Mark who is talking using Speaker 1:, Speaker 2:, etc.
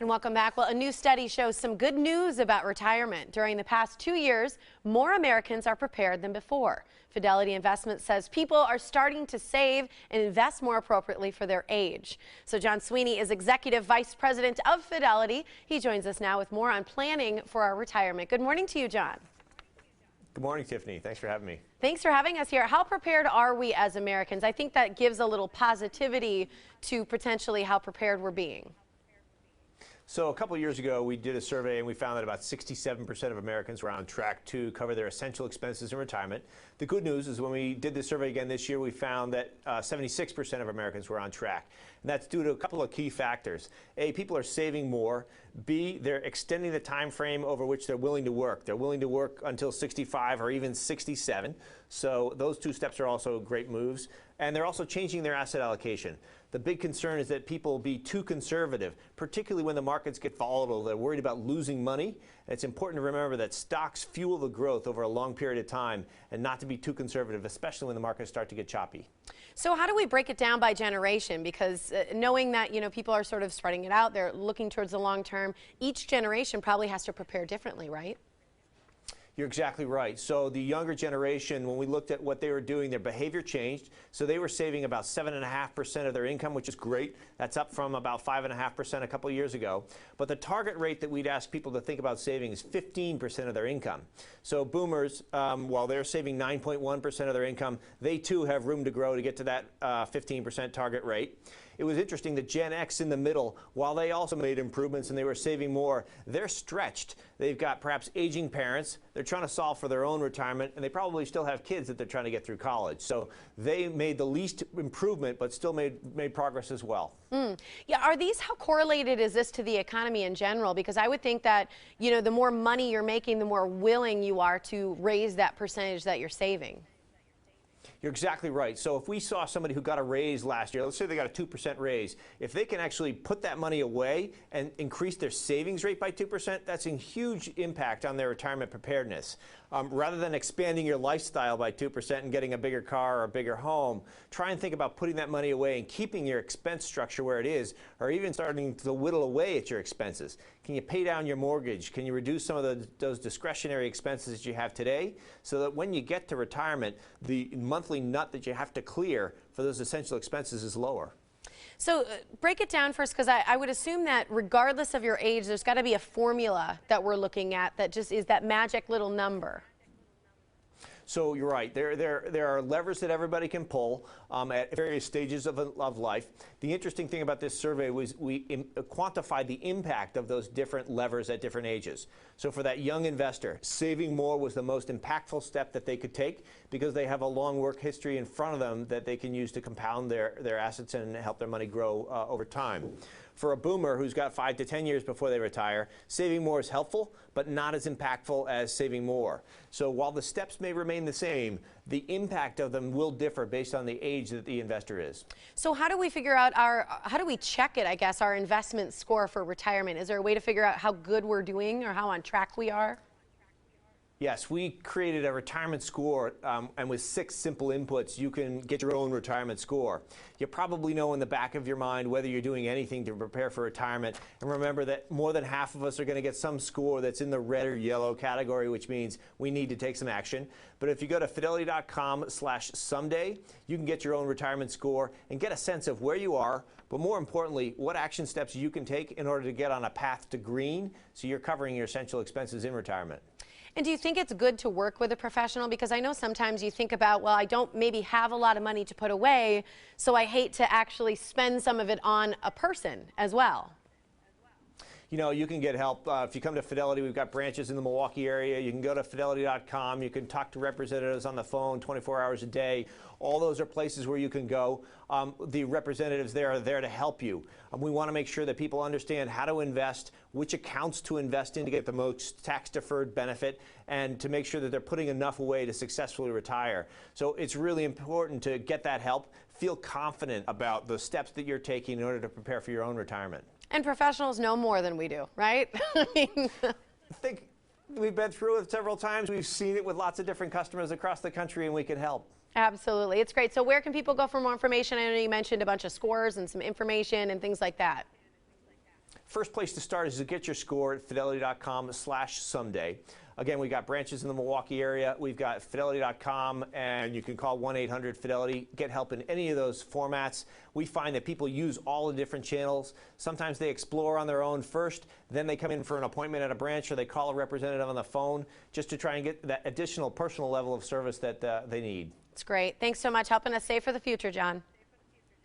Speaker 1: And welcome back. Well, a new study shows some good news about retirement. During the past 2 years, more Americans are prepared than before. Fidelity Investment says people are starting to save and invest more appropriately for their age. So John Sweeney is Executive Vice President of Fidelity. He joins us now with more on planning for our retirement. Good morning to you, John.
Speaker 2: Good morning, Tiffany. Thanks for having me.
Speaker 1: Thanks for having us here. How prepared are we as Americans? I think that gives a little positivity to potentially how prepared we're being.
Speaker 2: So a couple of years ago, we did a survey and we found that about 67% of Americans were on track to cover their essential expenses in retirement. The good news is when we did the survey again this year, we found that 76% of Americans were on track. And that's due to a couple of key factors. A, people are saving more. B, they're extending the time frame over which they're willing to work. They're willing to work until 65 or even 67. So those two steps are also great moves. And they're also changing their asset allocation. The big concern is that people be too conservative, particularly when the markets get volatile. They're worried about losing money. And it's important to remember that stocks fuel the growth over a long period of time and not to be too conservative, especially when the markets start to get choppy.
Speaker 1: So how do we break it down by generation? Because knowing that, people are sort of spreading it out, they're looking towards the long term, each generation probably has to prepare differently, right?
Speaker 2: You're exactly right. So the younger generation, when we looked at what they were doing, their behavior changed. So they were saving about 7.5% of their income, which is great. That's up from about 5.5% a couple of years ago. But the target rate that we'd ask people to think about saving is 15% of their income. So boomers, while they're saving 9.1% of their income, they too have room to grow to get to that 15% target rate. It was interesting that Gen X in the middle, while they also made improvements and they were saving more, they're stretched. They've got perhaps aging parents. They're trying to solve for their own retirement, and they probably still have kids that they're trying to get through college. So they made the least improvement, but still made progress as well.
Speaker 1: Yeah, how correlated is this to the economy in general? Because I would think that, the more money you're making, the more willing you are to raise that percentage that you're saving.
Speaker 2: You're exactly right. So if we saw somebody who got a raise last year, let's say they got a 2% raise, if they can actually put that money away and increase their savings rate by 2%, that's a huge impact on their retirement preparedness. Rather than expanding your lifestyle by 2% and getting a bigger car or a bigger home, try and think about putting that money away and keeping your expense structure where it is, or even starting to whittle away at your expenses. Can you pay down your mortgage? Can you reduce some of those discretionary expenses that you have today so that when you get to retirement, the monthly nut that you have to clear for those essential expenses is lower?
Speaker 1: So break it down first, because I would assume that regardless of your age, there's got to be a formula that we're looking at that just is that magic little number.
Speaker 2: So you're right. There are levers that everybody can pull at various stages of life. The interesting thing about this survey was we quantified the impact of those different levers at different ages. So for that young investor, saving more was the most impactful step that they could take because they have a long work history in front of them that they can use to compound their assets and help their money grow over time. For a boomer who's got 5 to 10 years before they retire, saving more is helpful, but not as impactful as saving more. So while the steps may remain the same, the impact of them will differ based on the age that the investor is.
Speaker 1: So how do we figure out how do we check it, I guess, our investment score for retirement? Is there a way to figure out how good we're doing or how on track we are?
Speaker 2: Yes, we created a retirement score, and with 6 simple inputs, you can get your own retirement score. You probably know in the back of your mind whether you're doing anything to prepare for retirement. And remember that more than half of us are going to get some score that's in the red or yellow category, which means we need to take some action. But if you go to fidelity.com/someday, you can get your own retirement score and get a sense of where you are, but more importantly, what action steps you can take in order to get on a path to green so you're covering your essential expenses in retirement.
Speaker 1: And do you think it's good to work with a professional? Because I know sometimes you think about, well, I don't maybe have a lot of money to put away, so I hate to actually spend some of it on a person as well.
Speaker 2: You can get help. If you come to Fidelity, we've got branches in the Milwaukee area. You can go to fidelity.com. You can talk to representatives on the phone 24 hours a day. All those are places where you can go. The representatives there are there to help you. We want to make sure that people understand how to invest, which accounts to invest in to get the most tax-deferred benefit, and to make sure that they're putting enough away to successfully retire. So it's really important to get that help. Feel confident about the steps that you're taking in order to prepare for your own retirement.
Speaker 1: And professionals know more than we do, right?
Speaker 2: I think we've been through it several times. We've seen it with lots of different customers across the country, and we can help.
Speaker 1: Absolutely. It's great. So where can people go for more information? I know you mentioned a bunch of scores and some information and things like that.
Speaker 2: First place to start is to get your score at fidelity.com/someday. Again, we got branches in the Milwaukee area. We've got fidelity.com, and you can call 1-800-FIDELITY. Get help in any of those formats. We find that people use all the different channels. Sometimes they explore on their own first, then they come in for an appointment at a branch, or they call a representative on the phone just to try and get that additional personal level of service that they need.
Speaker 1: It's great. Thanks so much helping us save for the future, John.